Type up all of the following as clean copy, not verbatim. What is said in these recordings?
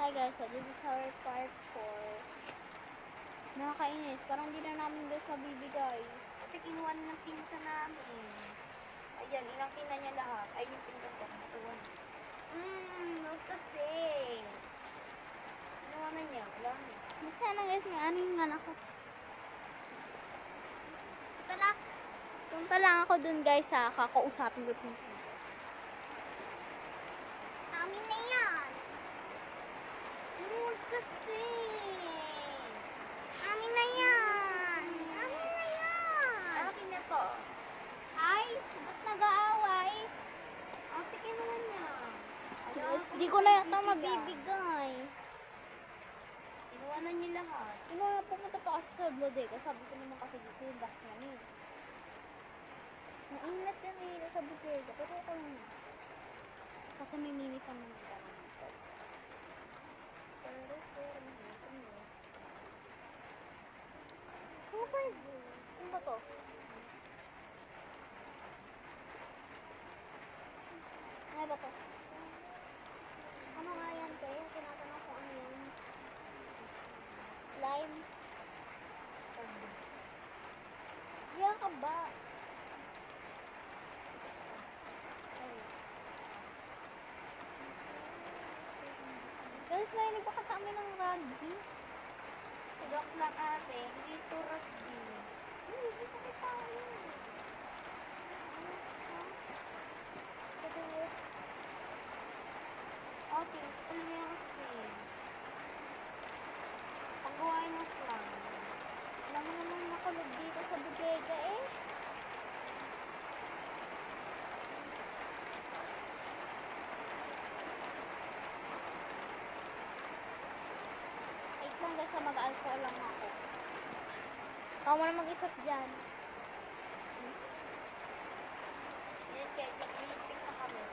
Okay guys, so this is our part 4. Nakakainis, parang hindi na namin guys mabibigay. Kasi kinuha na ng pinsa namin. Ayan, inangkin na niya lahat. Ay, yung pinsa ko, natuwa na. Huwag kasi. Kinuha na niya, wala na. Masaya na guys, may aning anak ko. Punta lang ako dun guys sa kakausapin ko pinsa. Amin na yan. Huwag kasi. Amin na yan. Amin na yan. Akin na to. Ay, ba't nag-aaway? Atikin naman niya. Yes, di ko na yata mabibigay. Inuwanan niya lahat. Pumunta pa kasi sa bodega. Sabi ko naman kasi dito yung back namin. Naingat yan eh sa bodega. Pero ako lang. Kasi may minute naman nila. Super good. Ano ba to? Ano ba to? Ano nga yan kayo? Tinatanong ko ano yan. Slime. Diyan ka ba? Guys, nainig pa kasama ng rugby. Joke lang ate, hindi ito rugby. Hindi ko kita yun. Okay, ito na yung screen. Pagbuhay na slime. Alam mo naman nakulog dito sa bodega eh. Wait lang guys, mag-alcohol lang ako. Ikaw mo na mag-isap dyan. Yan guys, nag-iipik na kami.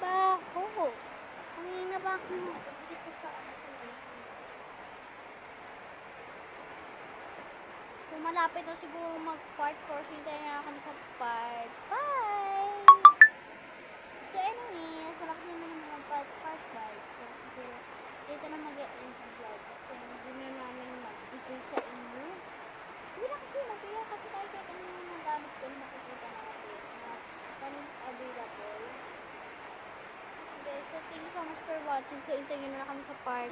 Baho. Kanina ba ako dito sa so malapit na siguro mag-part 4. Hintayin na kami sa part 5. So anyways, malaki naman yung part 5. So siguro dito na mag-end ang vlog. So hindi na namin mag-ibigay sa inyo. Sige na kasi mag-iya kasi kahit kanina yung gamit ko makikita natin na kanina available. So guys, so thank you so much for watching. So hintayin na kami sa part